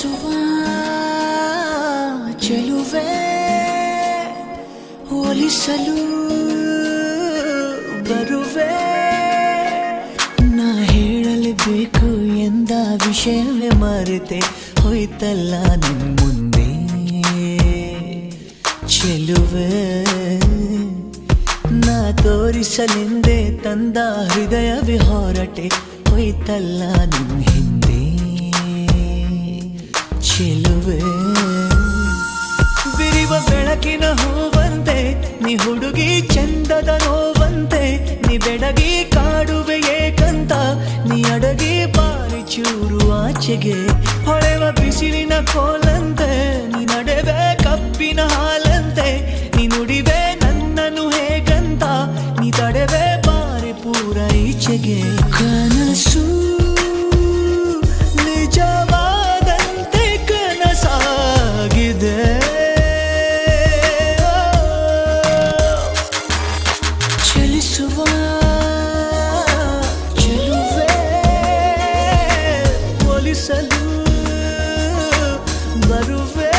ಚಲಿಸುವ ಚೆಲುವೆ ಹೋಲಿಸಲು ಬರುವೆ ನಾ ಹೇಳಲೇಬೇಕು ಎಂದ ವಿಷಯವೇ ಮರೆತೆ ಹೋಯ್ತಲ್ಲ ನಿನ್ ಮುಂದೆ ಚೆಲುವೆ ನಾ ತೋರಿಸಲೆಂದೇ ತಂದ ಹೃದಯವೇ ಹೊರಟೆ ಹೋಯ್ತಲ್ಲ ನಿನ್ ಹಿಂದೆ ಚೆಲುವೆ ಬಿರಿವ ಬೆಳಕಿನ ಹೂವಂತೆ ನೀ ಹುಡುಗಿ ಚಂದದ ನೋವಂತೆ ನೀ ಬೆಡಗಿ ಕಾಡುವೆ ಏಕಂತ ನೀ ಅಡಗಿ ಬಾರಿ ಚೂರು ಆಚೆಗೆ ಹೊಳೆವ ಬಿಸಿಲಿನ ಕೋಲಂತೆ ನೀ ನಡೆವೆ ಕಪ್ಪಿನ ಹಾಲಂತೆ ನೀ ನುಡಿವೆ ನನ್ನನ್ನು ಹೇಗಂತ ನೀ ತಡೆವೆ ಬಾರಿ ಪೂರ ಈಚೆಗೆ ಕನಸು ನಿಜವಾದಂತೆ ಕನಸಾಗಿದೆ ಚಲಿಸುವ ಚೆಲುವೆ ಹೋಲಿಸಲು ಬರುವೆ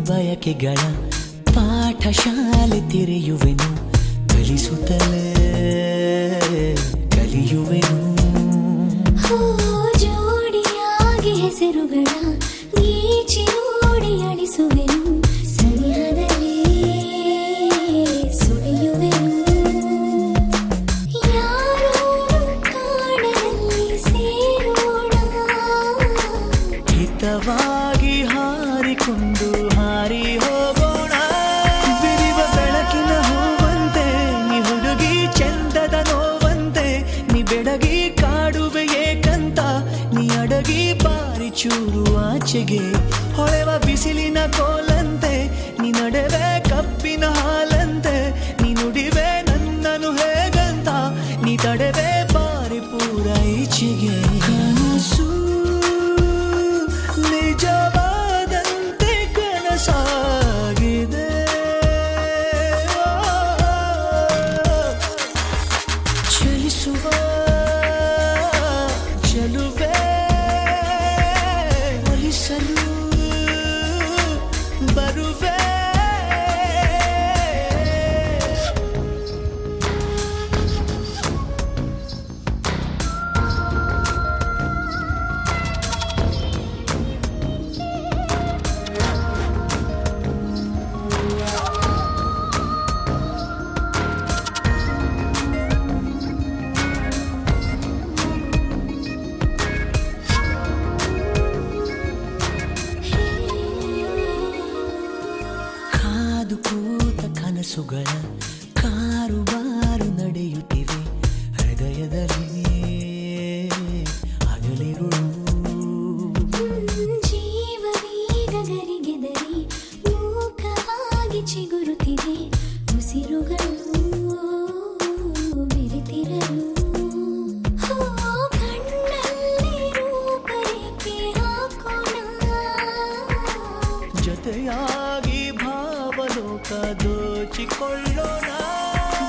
ಬಯಕೆಗಳ ಪಾಠಶಾಲೆ ತೆರೆಯುವೆನು ಕಲಿಸುತ್ತಲೇ ಕಲಿಯುವೆನು ಜೋಡಿಯಾಗಿ ಹೆಸರುಗಳ ಗೀಚಿ ನೋಡಿ ಅಳಿಸುವೆನು ಸನಿಹದಲ್ಲಿ ಸುಳಿಯುವೆನು ಯಾರೋ ಕಾಡಲ್ಲಿ ಸೇರೋಣ ಹಿತವಾಗಿ ಹಾರಿಕೊಂಡು ಹಾರಿ ಹೋಗೋಣ ಬಿರಿವ ಬೆಳಕಿನ ಹೂವಂತೆ ನೀ ಹುಡುಗಿ ಚಂದದ ನೋವಂತೆ ನೀ ಬೆಡಗಿ ಕಾಡುವೆ ಏಕಂತ ನೀ ಅಡಗಿ ಬಾರಿ ಚೂರು ಆಚೆಗೆ ಹೊಳೆವ ಬಿಸಿಲಿನ ಕೋಲಂತೆ ನೀ ನಡೆವೆ ಕಪ್ಪಿನ ಹಾಲಂತೆ ನೀ ನುಡಿವೆ ನನ್ನನ್ನು ಹೇಗಂತ ನೀ ತಡೆವೆ ಬಾರಿ ಪೂರ ಈಚೆಗೆ ಕನಸು ನಿಜವಾದಂತೆ ಕನಸಾಗಿದೆ ಚಲಿಸುವ ಚೆಲುವೆ ಹೋಲಿಸಲು ಬರುವೆ ಕಾದು ಕೂತ ಕನಸುಗಳ ಕಾರುಬಾರು ನಡೆಯುತ್ತಿವೆ ಹೃದಯದಲ್ಲಿ ಹಗಲಿರುಳು ಜೀವವೀಗ ಗರಿಗೆದರಿ ಮೂಕವಾಗಿ ಚಿಗುರುತ್ತಿದೆ ಉಸಿರುಗಳು ಬೆರೆತಿರಲು ಕಣ್ಣಲ್ಲಿ ರೂಪರೇಖೆ ಹಾಕೋಣ ಜೊತೆಯಾಗಿ ಭಾವಲೋಕ ದೋಚಿಕೊಳ್ಳೋಣ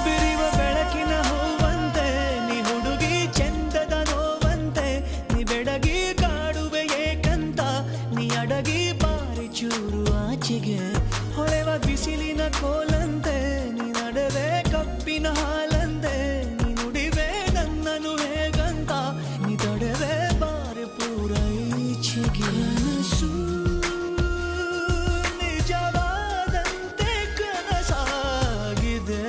ಬಿರಿವ ಬೆಳಕಿನ ಹೂವಂತೆ ನೀ ಹುಡುಗಿ ಚಂದದ ನೋವಂತೆ ನೀ ಬೆಡಗಿ ಕಾಡುವೆ ಏಕಂತ ನೀ ಅಡಗಿ ಬಾರಿ ಚೂರು ಆಚೆಗೆ ಹೊಳೆವ ಬಿಸಿಲಿನ ಕೋಲಂತೆ ನೀ ನಡೆವೆ ಕಪ್ಪಿನ ಹಾಲಂತೆ ನೀ ನುಡಿವೆ ನನ್ನನ್ನು ಹೇಗಂತ ನೀ ತಡೆವೆ ಬಾರಿ ಪೂರ ಈಚೆಗೆ ಕನಸು ನಿಜವಾದಂತೆ ಕನಸಾಗಿದೆ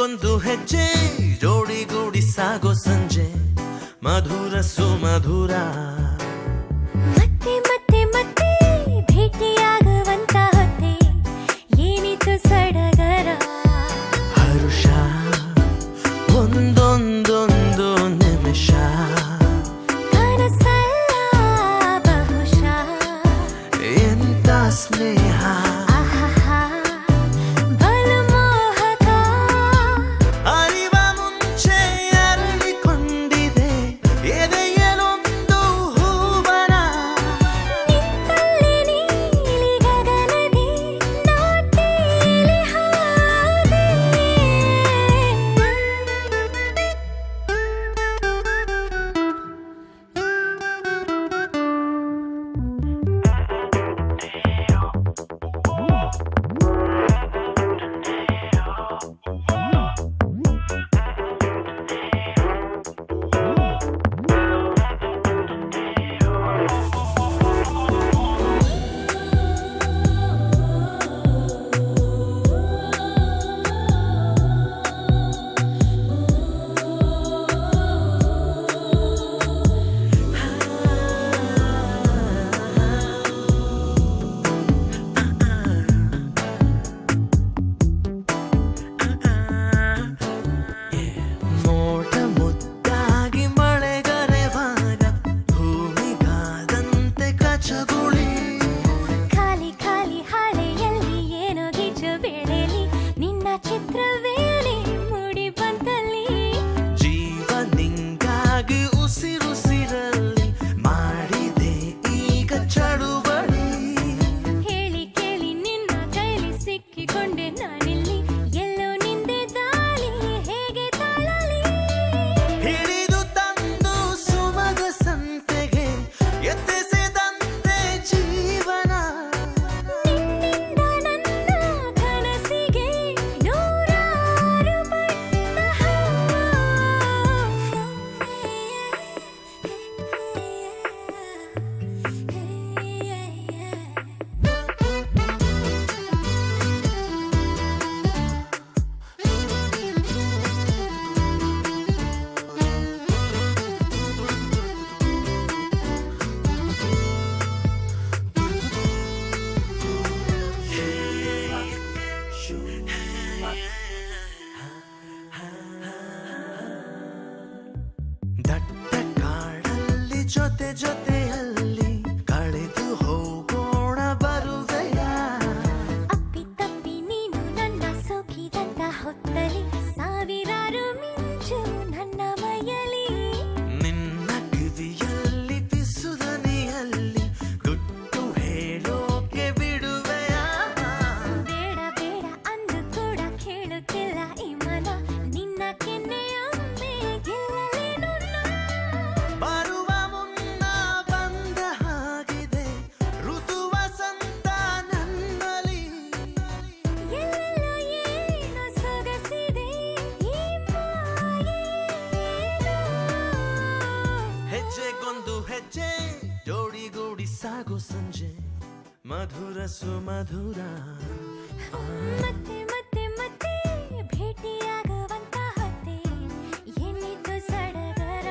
ಹೆಜ್ಜೆಗೊಂದು ಹೆಜ್ಜೆ ಜೋಡಿಗೂಡಿ ಸಾಗೋ ಸಂಜೆ ಮಧುರ ಸುಮಧುರ ಮತ್ತೆ ಮತ್ತೆ ಮತ್ತೆ ಭೇಟಿಯಾಗುವಂತ ಹೊತ್ತೆ ಏನಿತು ಸಡಗರ ಹರುಷ ಒಂದೊಂದೊಂದು ನಿಮಿಷ ಕನಸಲ್ಲ ಬಹುಶಃ ಎಂತ ಸ್ನೇಹ ಆಹಾಹಾ ಬಲು ಮೋಹಕ ಅರಿವ ಮುಂಚೆ ಅರಳಿಕೊಂಡಿದೆ ಎದೆಯಲೊಂದು ಹೂವನ ನಿಂತಲ್ಲಿ ನೀಲಿ ಗಗನದಿ ನಾ ತೇಲಿ ಹೋದೆ ಮೋಡ ಮುದ್ದಾಗಿ ಮಳೆಗರೆವಾಗ ಭೂಮಿಗಾದಂತೆ ಕಚಗುಳಿ ಖಾಲಿ ಖಾಲಿ ಹಾಳೆಯಲ್ಲಿ ಏನೋ ಗೀಚು ಬೆಳೆಲಿ ನಿನ್ನ ಚಿತ್ರವೇನೆ ಮೂಡಿ ಬಂತಲ್ಲಿ ಜೀವ ನಿಂಗಾಗಿ ಉಸಿರುಸಿರಲ್ಲಿ ಮಾಡಿದೆ ಈಗ ಚಳುವಳಿ ಹೇಳಿ ಕೇಳಿ ನಿನ್ನ ಕೈಲಿ ಸಿಕ್ಕಿಕೊಂಡೆ ನಾನಿಲ್ಲಿ ಎಲ್ಲೋ ನಿಂದೆ ದಾಳಿ ಹೇಗೆ ತಾಳಲಿ ಹಿಡಿದು ತಂದು ಸುಮಗ ಸಂತೆಗೆ ಎತ್ತಿಸಿದಂತೆ ಜೀವನ ನಿನ್ನಿಂದ ನನ್ನ ಕನಸಿಗೆ ನೂರಾರು ಬಣ್ಣ ದಟ್ಟ ಕಾಡಲ್ಲಿ ಜೊತೆ ಜೊತೆಯಲ್ಲಿ ಕಳೆದು ಹೋಗೋಣ ಬರುವೆಯ ಅಪ್ಪಿ ತಪ್ಪಿ ನೀನು ನನ್ನ ಸೋಕಿದಂತ ಹೊತ್ತಲಿ ಸಾವಿರಾರು ಮಿಂಚು ನನ್ನ ಮೈಯಲಿ ನಿನ್ನ ಕಿವಿಯಲ್ಲಿ ಪಿಸುದನಿಯಲ್ಲಿ ಗುಟ್ಟು ಹೇಳೋಕೆ ಬಿಡುವೆಯ ಬೇಡ ಬೇಡ ಅಂದು ಕೂಡ ಕೇಳುತ್ತಿಲ್ಲ ಈ ಮನ ನಿನ್ನ ಕೆನ್ನೆಯೊಮ್ಮೆ ಗೆಲ್ಲಲೇನು ನಾ? ಬರುವ ಮುನ್ನ ಬಂದ ಹಾಗಿದೆ ಋತು ವಸಂತ ನನ್ನಲ್ಲಿ ಎಲ್ಲೆಲ್ಲೋ ಏನೋ ಸೊಗಸಿದೆ ಈ ಮಾಯೇನೋ. ಹೆಜ್ಜೆಗೊಂದು ಹೆಜ್ಜೆ ಜೋಡಿಗೂಡಿ ಸಾಗೋ ಸಂಜೆ ಮಧುರ ಸುಮಧುರ ಮತ್ತೆ ಮತ್ತೆ ಮತ್ತೆ ಭೇಟಿಯಾಗುವಂತ ಹೊತ್ತೆ ಏನಿತು ಸಡಗರ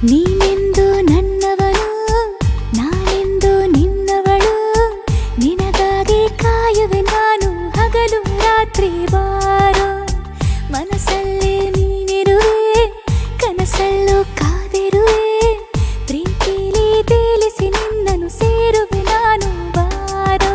ನೀನೆಂದು ನನ್ನವಳು ನಾನೆಂದು ನಿನ್ನವಳು ನಿನಗಾಗಿ ಕಾಯುವೆ ನಾನು ಹಗಲು ರಾತ್ರಿ ಬಾರೋ ಮನಸ್ಸಲ್ಲೇ ನೀನಿರುವೆ ಕನಸಲ್ಲೂ ಕಾದಿರುವೆ ಪ್ರೀತಿಲಿ ತೇಲಿಸಿ ನಿನ್ನನ್ನು ಸೇರುವೆ ನಾನು ಬಾರೋ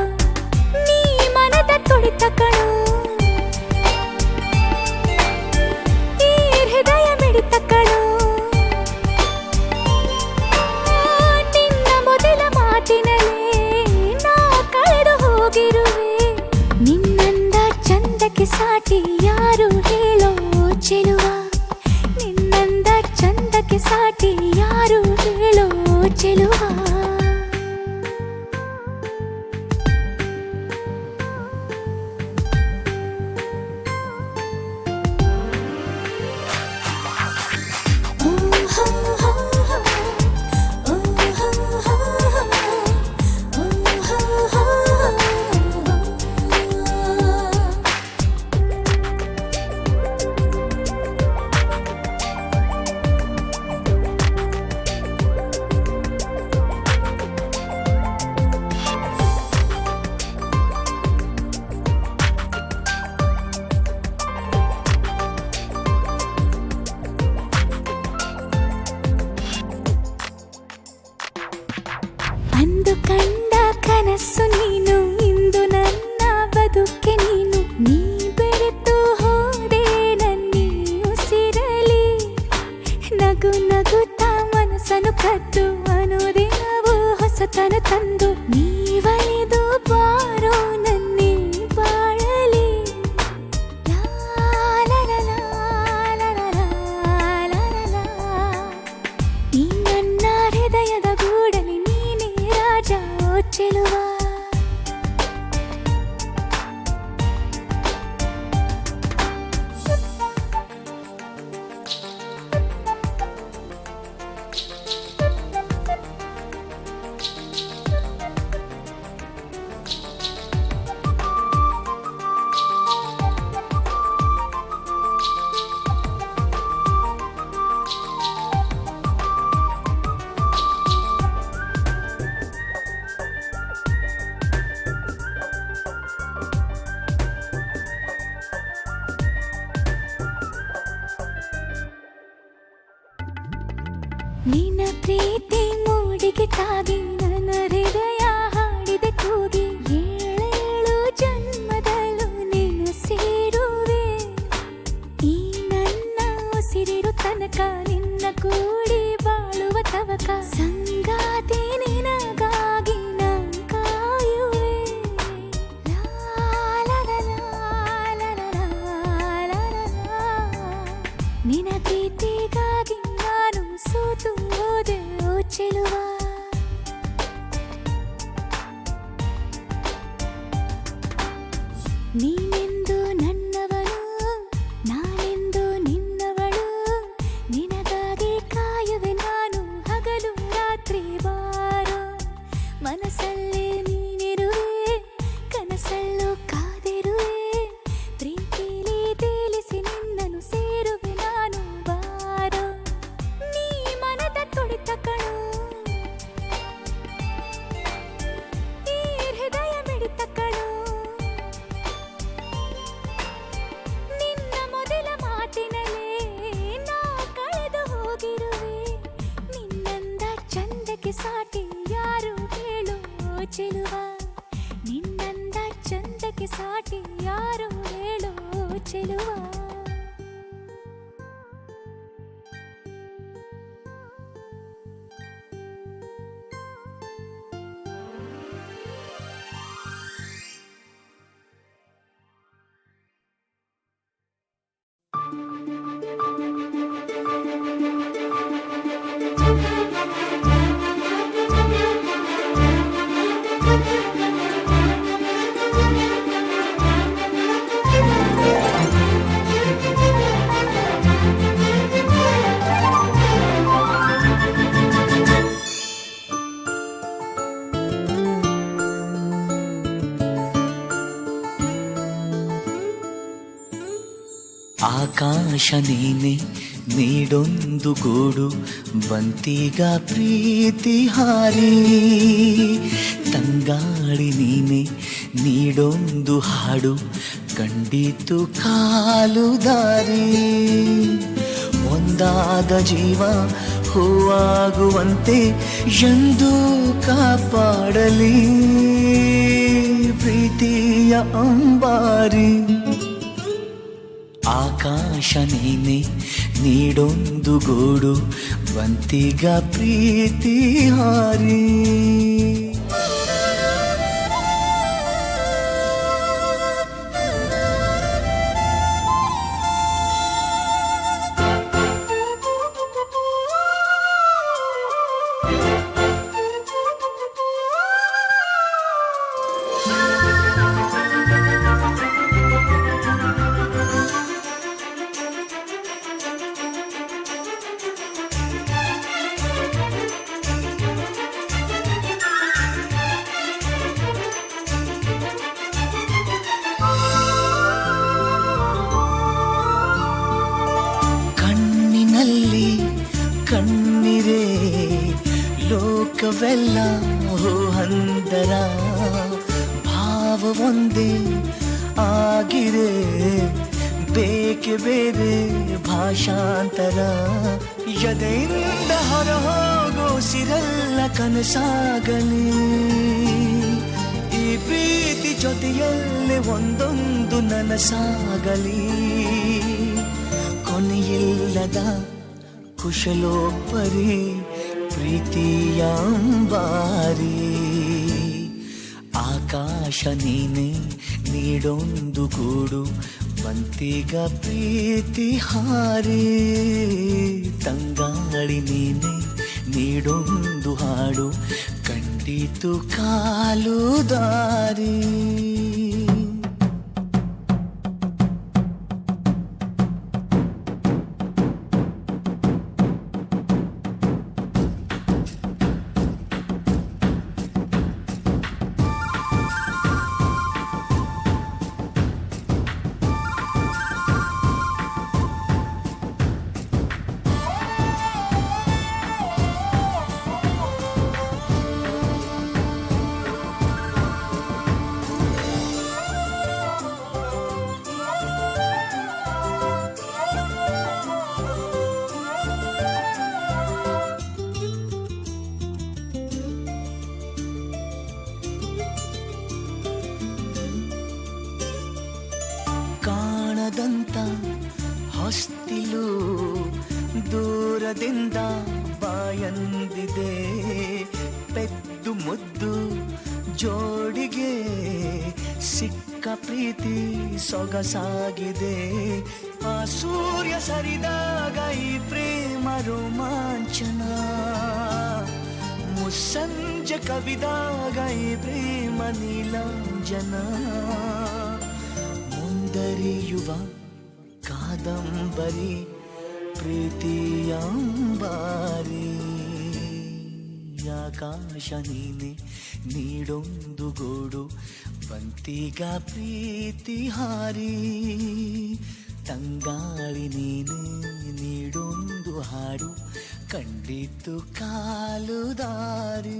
ಚೆಲುವ. ಅಂದು ಕಂಡ ಕನಸು ನೀನು, ಇಂದು ನನ್ನ ಬದುಕೆ ನೀನು. ನೀ ಬೆರೆತು ಹೋದೆ ನನ್ನಿ ಉಸಿರಲಿ, ನಗು ನಗುತ್ತಾ ಮನಸ್ಸನ್ನು ಕದ್ದು ಅನುದಿನವೂ ಹೊಸತನ ತಂದು ನೀವಳಿದು ಬಾರೋ ನನ್ನಿ ಬಾಳಲಿ. ಲಾ ಲಾ ಲಾ ಲಾ ಲಾ ಲಾ ಲಾ ಲಾ ಲಾ. ಈ ನನ್ನ ಹೃದಯದ ಗೂಡಲಿ ನೀನೇ ರಾಜ ಓ ಚೆಲುವ. ನಿನ್ನ ಪ್ರೀತಿ ಮೂಡಿಗೆ ತಾಗಿ ನನ್ನ ಹೃದಯ ಹಾಡಿದೆ ಕೂಗಿ. ಏಳೇಳು ಜನ್ಮದಲ್ಲೂ ನೀನು ಸೇರುವೆ, ಈ ನನ್ನ ಉಸಿರಿರು ತನಕ ನಿನ್ನ ಕೂಡಿ ಬಾಳುವ ತವಕ. ಸಂಗಾತಿ ನಿನಗಾಗಿ ನಾ ಕಾಯುವೆ. ಲಾ ಲಾ ಲಾ ಲಾ ಲಾ ಲಾ ಲಾ ಲಾ. ನಿನ್ನ ಪ್ರೀತಿಗಾಗಿ ನಾನು ಸೋತು ಹೋದೆ ಓ ಚೆಲುವ. ನೀನೆಂದು ನನ್ನವಳು, ನಾನೆಂದು ನಿನ್ನವಳು. ನಿನಗಾಗಿ ಕಾಯುವೆ ನಾನು ಹಗಲು ರಾತ್ರಿ ಬಾರೋ. ಮನಸ್ಸಲ್ಲೇ ನೀನಿರುವೆ, ಕನಸಲ್ಲೂ ಕಾದಿರುವೆ. ಪ್ರೀತಿಲಿ ತೇಲಿಸಿ ನಿನ್ನನ್ನು ಸೇರುವೆ ನಾನು ಬಾರೋ. ನೀ ಮನದ ತುಡಿತ ಕಣೋ, ಈ ಹೃದಯ ಮಿಡಿತ ಕಣೋ. ನಿನ್ನ ಮೊದಲ ಮಾತಿನಲ್ಲೇ ನಾ ಕಳೆದು ಹೋಗಿರುವೆ. ನಿನ್ನಂದ ಚಂದಕ್ಕೆ ಸಾಟಿ ಯಾರು ಹೇಳು ಓ ಚೆಲುವ. ನಿನ್ನಂದ ಚಂದಕ್ಕೆ ಸಾಟಿ ಯಾರು ಹೇಳು ಓ ಚೆಲುವ. ಆಕಾಶ ನೀನೆ ನೀಡೊಂದು ಗೂಡು ಬಂತೀಗ ಪ್ರೀತಿ ಹಾರಿ. ತಂಗಾಳಿ ನೀನೆ ನೀಡೊಂದು ಹಾಡು ಕಂಡಿತು ಕಾಲು ದಾರಿ. ಒಂದಾದ ಜೀವ ಹೂವಾಗುವಂತೆ ಎಂದು ಕಾಪಾಡಲಿ ಪ್ರೀತಿಯ ಅಂಬಾರಿ. ಆಕಾಶ ನೀನೆ ನೀಡೊಂದು ಗೂಡು ಬಂತೀಗ ಪ್ರೀತಿ ಹಾರಿ. ಕಣ್ಣಲ್ಲಿ ಕಣ್ಣಿರೆ ಲೋಕವೆಲ್ಲ ಹಂದರ ಭಾವ ಒಂದೇ ಆಗಿರೆ ಬೇಕೆ ಬೇರೆ ಭಾಷಾಂತರ ಎದೆಯಿಂದ ಹೊರಹೋಗೋ ಸಿರಲ್ಲ ಕನಸಾಗಲಿ ಈ ಪ್ರೀತಿ ಜೊತೆಯಲ್ಲೇ ಒಂದೊಂದು ನನಸಾಗಲಿ ಕೊನೆಯಿಲ್ಲದ ಕುಶಲೋಪರಿ ಪ್ರೀತಿಯ ಅಂಬಾರಿ ಆಕಾಶ ನೀನೆ ನೀಡೊಂದು ಗೂಡು ಬಂತಿಗ ಪ್ರೀತಿ ಹಾರಿ ತಂಗಾಳಿ ನೀನೆ ನೀಡೊಂದು ಹಾಡು ಕಂಡಿತು ಕಾಲು ದಾರಿ ಕಾಣದಂತ ಹೊಸ್ತಿಲು ದೂರದಿಂದ ಬಾಯಂದಿದೆ ಪೆದ್ದು ಮುದ್ದು ಜೋಡಿಗೆ ಸಿಕ್ಕ ಪ್ರೀತಿ ಸೊಗಸಾಗಿದೆ ಆ ಸೂರ್ಯ ಸರಿದಾಗ ಈ ಪ್ರೇಮ ರೋಮಾಂಚನ ಮುಸ್ಸಂಜೆ ಕವಿದಾಗ ಈ ಪ್ರೇಮ ನೀಲಾಂಜನ ಮುಂದರಿಯುವ ಕಾದಂಬರಿ ಪ್ರೀತಿಯಂಬಾರಿ ಆಕಾಶ ನೀನೆ ನೀಡೊಂದು ಗೋಡು ಬಂತಿಗ ಪ್ರೀತಿ ಹಾರಿ ತಂಗಾಳಿ ನೀನೆ ನೀಡೊಂದು ಹಾಡು ಕಂಡಿತು ಕಾಲು ದಾರಿ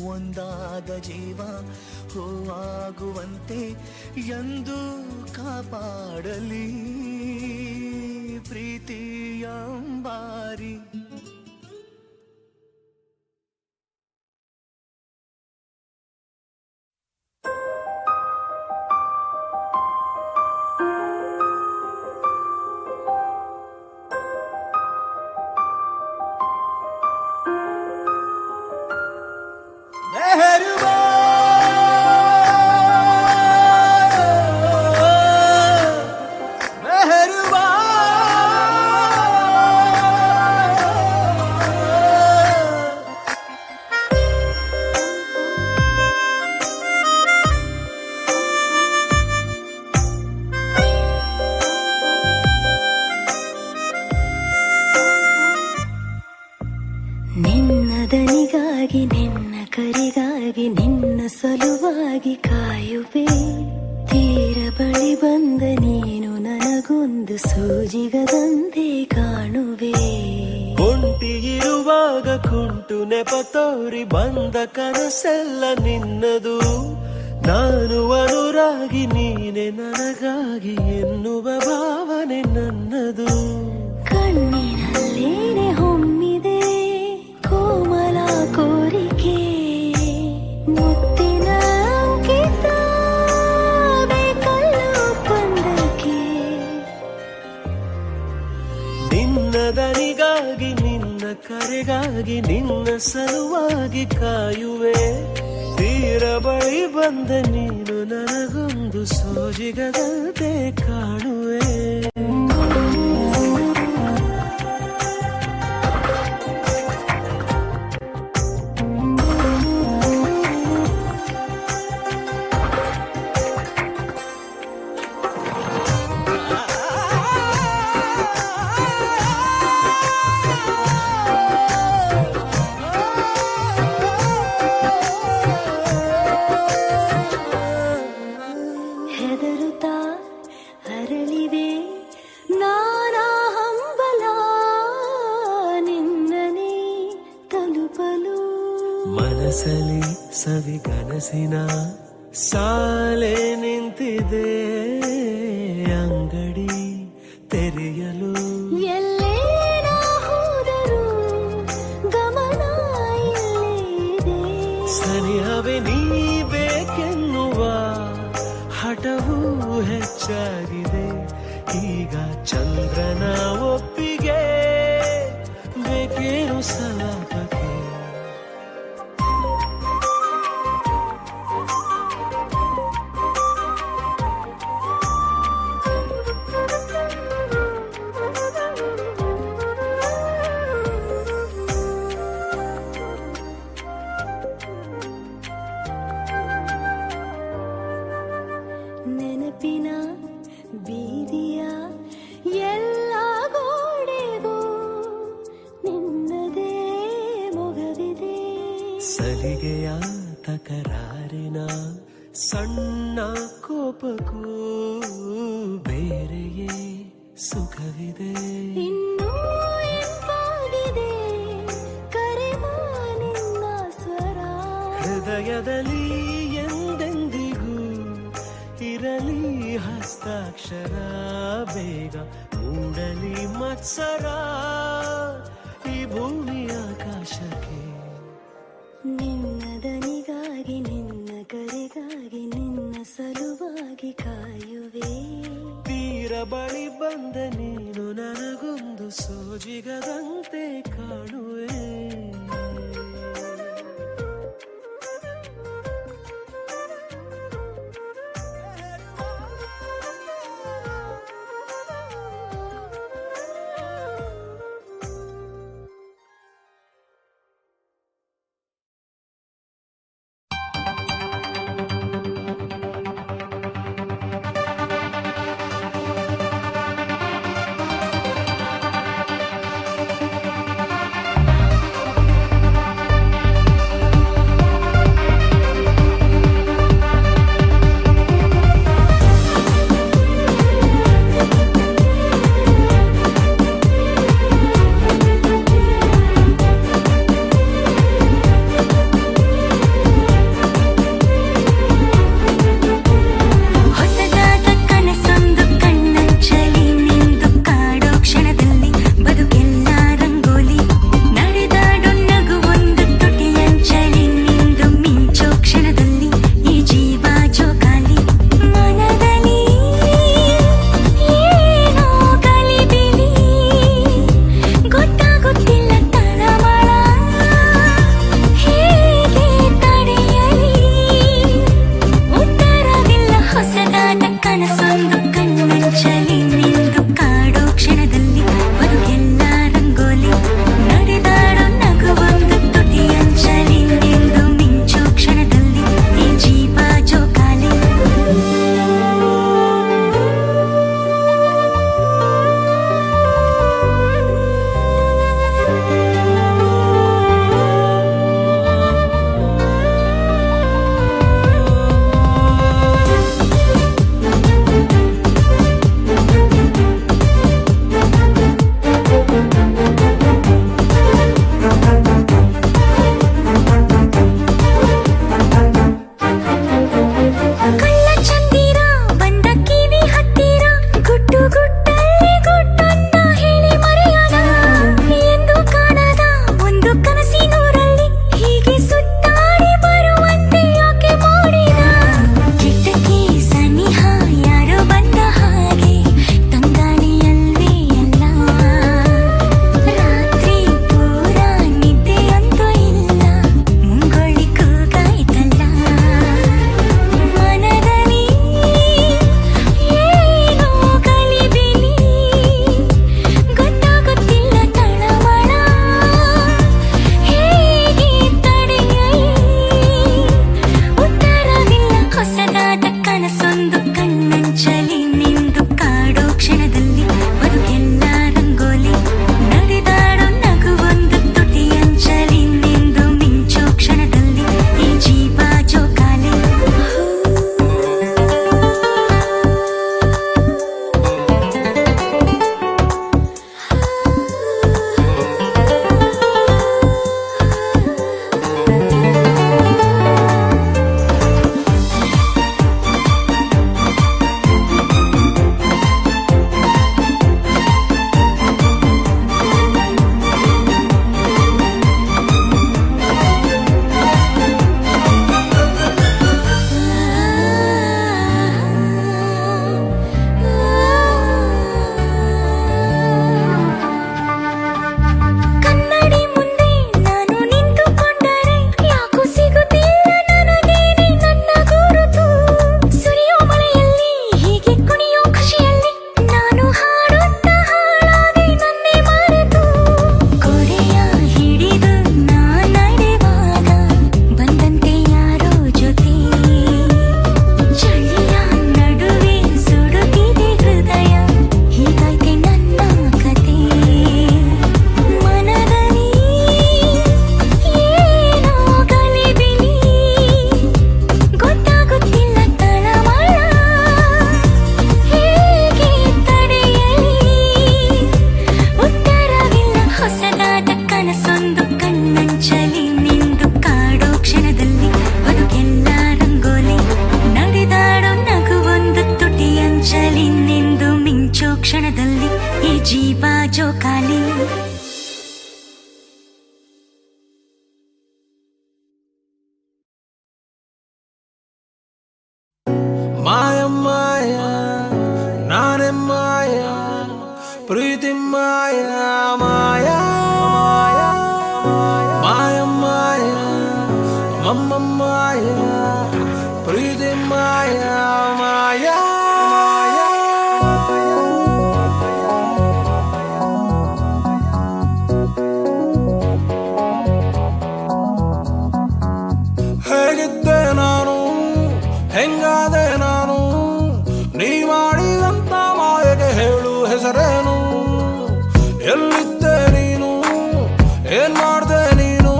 ಒಂದಾದ ಜೀವ ಹೂವಾಗುವಂತೆ ಎಂದು ಕಾಪಾಡಲಿ ಪ್ರೀತಿಯಂಬಾರಿ ನಿನ್ನದನಿಗಾಗಿ ನಿನ್ನ ಕರಿಗಾಗಿ ನಿನ್ನ ಸಲುವಾಗಿ ಕಾಯುವೆ ತೀರ ಬಳಿ ಬಂದ ನೀನು ನನಗೊಂದು ಸೂಜಿಗದಂತೆ ಕಾಣುವೆ ಒಂಟಿ ಇರುವಾಗ ಕುಂಟು ನೆಪ ತೋರಿ ಬಂದ ಕನಸೆಲ್ಲ ನಿನ್ನದು ನಾನು ಅನುರಾಗಿ ನೀನೆ ನನಗಾಗಿ ಎನ್ನುವ ಭಾವನೆ ನನ್ನದು ಕಣ್ಣಿನಲ್ಲೇನೆ ಹೊಮ್ಮಿದೆ ಕೋಮಲ ಕೋರಿಕೆ ಮುತ್ತಿನ ಅಂಕಿತ ಬೇಕಲ್ಲೋ ಪಂದಕ್ಕೆ ನಿನ್ನದನಿಗಾಗಿ ನಿನ್ನ ಕರೆಗಾಗಿ ನಿನ್ನ ಸಲುವಾಗಿ ಕಾಯುವೆ ತೀರ ಬಳಿ ಬಂದ ನೀನು ನನಗೊಂದು ಸೋಜಿಗದಂತೆ ಕಾಣುವೆ ಹೆದರುತ್ತಾ ಅರಳಿವೆ ನಾ ಮನಸಲಿ ಸವಿಗನಸಿನ ಸಾಲೆ ನಿಂತಿದೆ ಅಂಗಡಿ ತೆರೆಯಲು ಎಲ್ಲೇ ನಾ ಹೋದರೂ ಗಮನ ಇಲ್ಲೇ ಇದೆ. ಸನಿಹವೇ ನೀ ಬೇಕೆನ್ನುವ ಹಠವೂ ಹೆಚ್ಚಾಗಿದೆ. ಈಗ ಚಂದ್ರನ ಒಪ್ಪಿಗೆ ಬೇಕೇನು ಸಲಾಪಕ್ಕೆ. ನೆನಪಿನ ಬೀದಿಯ ಎಲ್ಲ ಗೋಡೆಗೂ ನಿನ್ನದೇ ಮೊಗವಿದೆ. ಸಲಿಗೆಯ ತಕರಾರಿನ ಸಣ್ಣ ಕೋಪಕ್ಕೂ ಬೇರೆಯೇ ಸುಖವಿದೆ. ಇನ್ನೂ ಎಂಪಾಗಿದೆ ಕರೆವ ನಿನ್ನ ಸ್ವರ. ಹೃದಯದಲ್ಲಿ ಎಂದೆಂದಿಗೂ ಇರಲಿ ಹಸ್ತಾಕ್ಷರ. ಬೇಗ ಮೂಡಲಿ ಮತ್ಸರ ಈ ಭೂಮಿ ಆಕಾಶಕ್ಕೆ. ನಿನ್ನ ದನಿಗಾಗಿ ನಿನ್ನ ಕರೆಗಾಗಿ ನಿನ್ನ ಸಲುವಾಗಿ ಕಾಯುವೆ. ತೀರ ಬಳಿ ಬಂದ ನೀನು ನನಗೊಂದು ಸೋಜಿಗದಂತೆ ಕಾಣುವೆ. ಜೀವ ಜೋಕಾಲಿ. ಮಾಯ ಮಾಯ ನಾನೇ ಮಾಯ ಪ್ರೀತಿ ಮಾಯ ಮಾಯ ಮಾಯ ಮಾಯ ಮಮ್ಮ ಮಾಯ ಪ್ರೀತಿ ಮಾಯ ಮಾಯ ಹೇಗಿದ್ದೆ ನಾನು ಹೆಂಗಾದೆ ನಾನು ನೀ ಮಾಡಿದಂತ ಮಾಯೆಗೆ ಹೇಳು ಹೆಸರೇನು ಎಲ್ಲಿದ್ದೆ ನೀನು ಏನ್ ಮಾಡ್ದೆ ನೀನು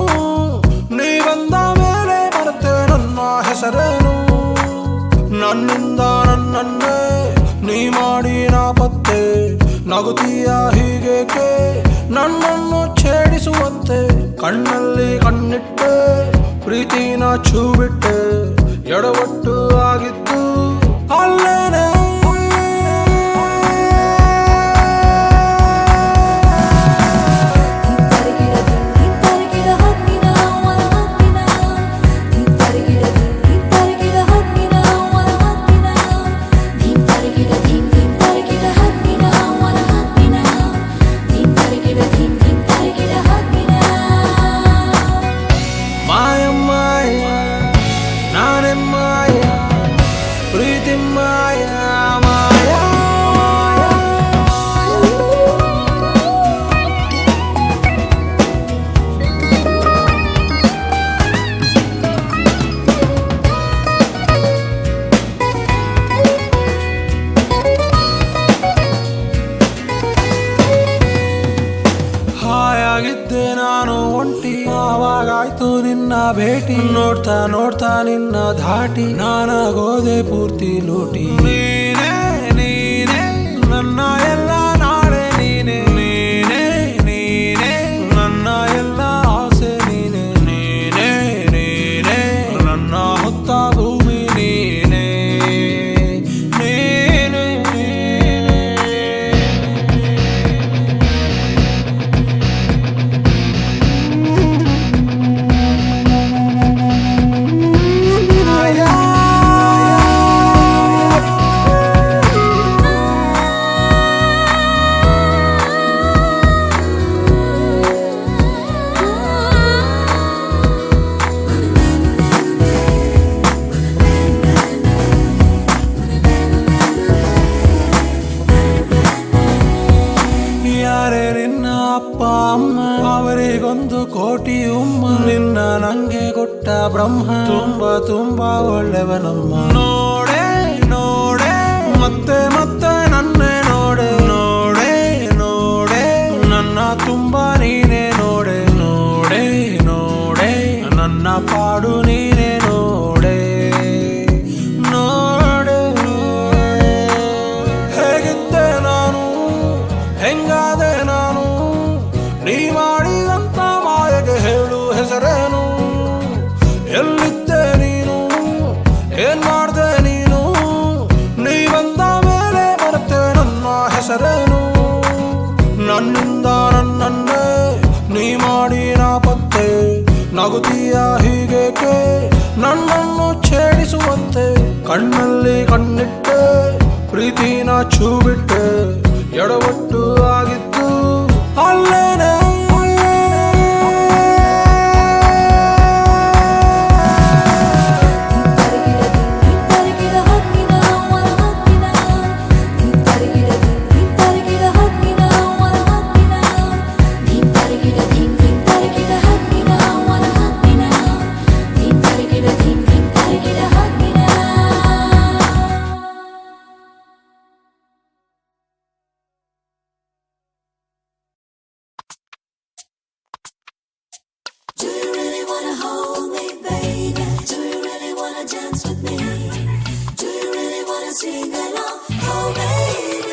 ನೀ ಬಂದ ಮೇಲೆ ಮರೆತೆ ನನ್ನ ಹೆಸರೇನು ನನ್ನಿಂದ ನನ್ನನ್ನೇ ನೀ ಮಾಡಿ ನಾಪತ್ತೆ ನಗುತ್ತೀಯ ಹೀಗೇಕೆ ನನ್ನನ್ನು ಛೇಡಿಸುವಂತೆ ಕಣ್ಣಲ್ಲಿ ಕಣ್ಣಿಟ್ಟೆ ಪ್ರೀತಿನ ಛೂ ಬಿಟ್ಟೆ ಎಡವಟ್ಟು ಆಗಿದ್ದು ಅಲ್ಲೇನೆ ಹಾಯಾಗಿದ್ದೆ ನಾನು ಒಂಟಿ ಆವಾಗಾಯ್ತು ನಿನ್ನ ಭೇಟಿ ನೋಡ್ತಾ ನೋಡ್ತಾ ನಿನ್ನ ಧಾಟಿ ನಾನಾಗೋದೆ ಪೂರ್ತಿ ಲೂಟಿ ನೀನೇ ನೀನೇ ನನ್ನ ಎಲ್ಲ ನಾಳೆ ನೀನೆ ನೀನೇ ನೀನೇ ನನ್ನ ಎಲ್ಲ ಆಸೆ ನೀನೆ ನೀನೇ ನೀನೇ ನನ್ನ ಹೊತ್ತ ಭೂಮಿ ನೀನೆ ಅಪ್ಪ ಅಮ್ಮ ಅವರಿಗೊಂದು ಕೋಟಿ ಉಮ್ಮ ನಿನ್ನ ನಂಗೆ ಕೊಟ್ಟ ಬ್ರಹ್ಮ ತುಂಬಾ ತುಂಬಾ ಒಳ್ಳೆವನಮ್ಮ ನೋಡೆ ನೋಡೆ ಮತ್ತೆ ಮತ್ತೆ ನನ್ನೇ ನೋಡೆ ನೋಡೆ ನೋಡೆ ನನ್ನ ತುಂಬಾ ನೀನೇ ನೋಡೆ ನೋಡೆ ನೋಡೆ ನನ್ನ ಪಾಡು ನೀನೇ ನೋಡೆ ನೋಡೆ ಹೇಗಿದ್ದೆ ನಾನು ಹೆಂಗಾದೆ ನಾನು ನೀ ಮಾಡಿದಂತ ಮಾಯೆಗೆ ಹೇಳು ಹೆಸರೇನು ಎಲ್ಲಿದ್ದೆ ನೀನು ಏನ್ ಮಾಡ್ದೆ ನೀನು ನೀ ಬಂದ ಮೇಲೆ ಬರುತ್ತೆ ನನ್ನ ಹೆಸರೇನು ನನ್ನಿಂದ ನನ್ನನ್ನೇ ನೀ ಮಾಡಿ ನಾಪತ್ತೆ ನಗುತ್ತೀಯ ಹೀಗೇಕೆ ನನ್ನನ್ನು ಛೇಡಿಸುವಂತೆ ಕಣ್ಣಲ್ಲಿ ಕಣ್ಣಿಟ್ಟೆ ಪ್ರೀತಿನ ಛೂ ಬಿಟ್ಟೆ ಎಡವಟ್ಟು ಆಗಿದ್ದು ಅಲ್ಲೇನೆ Sing along, oh baby.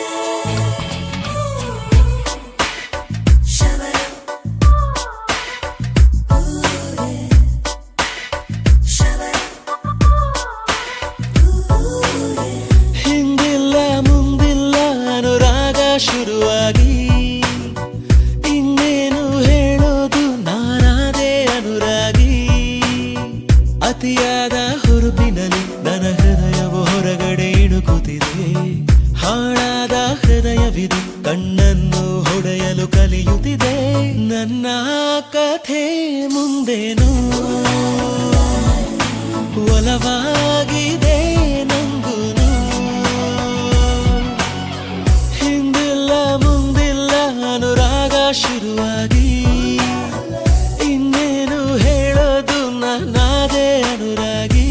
ಹಿಂದಿಲ್ಲ ಮುಂದಿಲ್ಲ ಅನುರಾಗ ಶುರುವಾಗಿ ಕಲಿಯುತ್ತಿದೆ ನನ್ನ ಕಥೆ ಮುಂದೇನು ಒಲವಾಗಿದೆ ನಂಗುನು ಹಿಂದಿಲ್ಲ ಮುಂದಿಲ್ಲ ಅನುರಾಗ ಶುರುವಾಗಿ ಇನ್ನೇನು ಹೇಳೋದು ನಾನಾದೆ ಅನುರಾಗಿ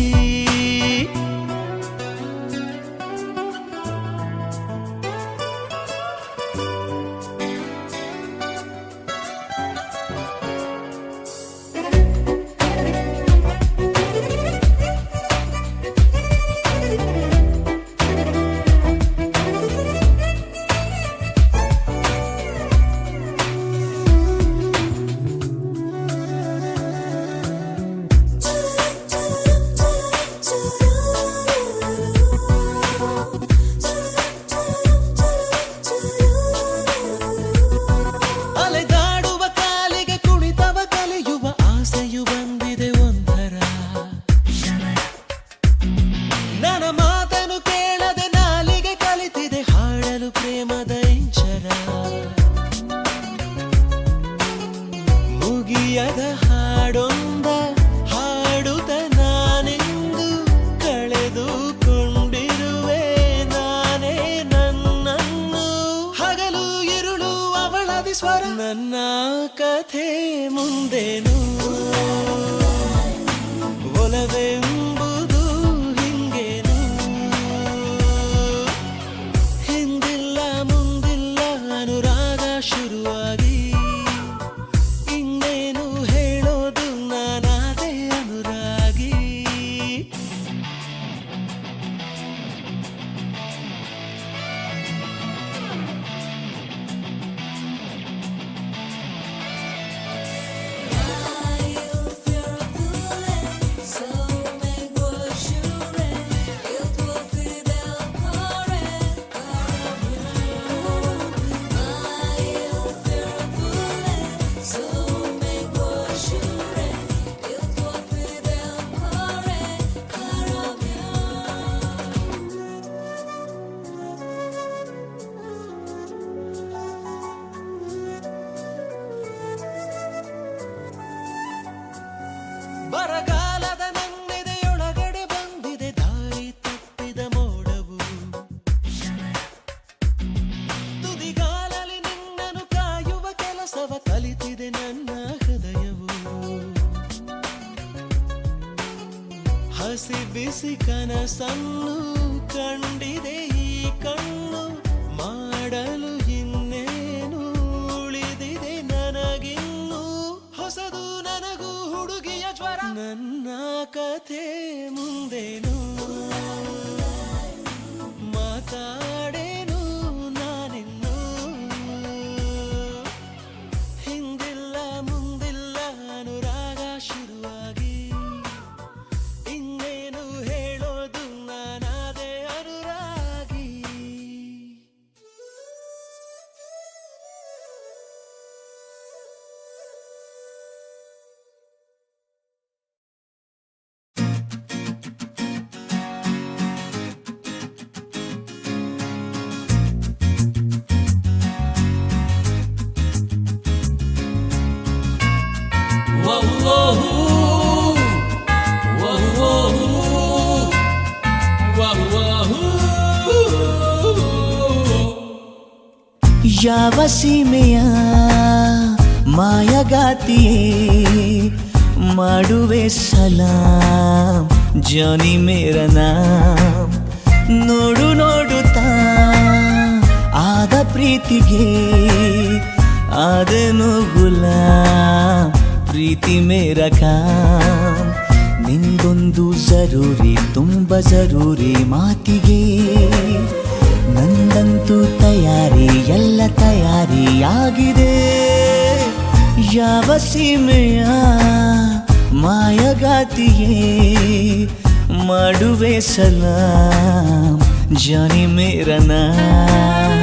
ಮುಗಿಯದ ಹಾಡೊಂದ ಹಾಡುತ್ತ ನಾನೆಂದು ಕಳೆದುಕೊಂಡಿರುವೆ ನಾನೇ ನನ್ನನ್ನು ಹಗಲು ಇರುಳು ಅವಳದಿ ಸ್ವರ ನನ್ನ ಕಥೆ ಮುಂದೇನು ಒಲವೆಂಬುದು ಹಿಂಗೇನು ಹಿಂದಿಲ್ಲ ಮುಂದಿಲ್ಲ ಅನುರಾಗ ಶುರುವಾಗಿ ಇನ್ನೇನು ಹೇಳೋದು ನಾನಾದೆ ಅನುರಾಗಿ ಬರಗಾಲದ ನನ್ನೆದೆಯೊಳಗಡೆ ಬಂದಿದೆ ದಾರಿ ತಪ್ಪಿದ ಮೋಡವು ತುದಿಗಾಲಲ್ಲಿ ನಿನ್ನನ್ನು ಕಾಯುವ ಕೆಲಸವ ಕಲಿತಿದೆ ನನ್ನ ಹೃದಯವು ಹಸಿ ಬಿಸಿ ಕನಸನ್ನು ಕಂಡಿದೆ ಈ ಕಣ್ಣು ಮಾಡಲು ಇನ್ನೇನು ಉಳಿದಿದೆ ನನಗಿನ್ನು ಹೊಸದು ನನಗೂ ಹುಡುಗಿಯ ಜ್ವರ ನನ್ನ ಕಥೆ ಮುಂದೇನು ಮಾತಾಡೇನು ನಾನಿನ್ನು ಹಿಂದಿಲ್ಲ ಮುಂದಿಲ್ಲ ಅನುರಾಗ ಶುರುವಾಗಿ ಇನ್ನೇನು ಹೇಳೋದು ನಾನಾದೆ ಅನುರಾಗಿ ಯಾವ ಸೀಮೆಯ ಮಾಯಗಾತಿಯೇ ಮಾಡುವೆ ಸಲಾಂ ಜಾನಿ ಮೇರ ನಾಮ್ ನೋಡು ನೋಡುತ್ತಾ ಆದ ಪ್ರೀತಿಗೆ ಆದನು ಗುಲಾಮ್ ಪ್ರೀತಿ ಮೇರ ಕಾಮ್ ನಿಂದೊಂದು ಜರೂರಿ ತುಂಬ ಜರೂರಿ ಮಾತಿಗೆ ನಂದಂತೂ ತಯಾರಿ ಎಲ್ಲ ತಯಾರಿಯಾಗಿದೆ ಯಾವ ಸೀಮೆಯ ಮಾಯಗಾತಿಯೇ ಮಾಡುವೆ ಸಲಾಂ ಜಾನಿ ಮೇರ ನಾಮ್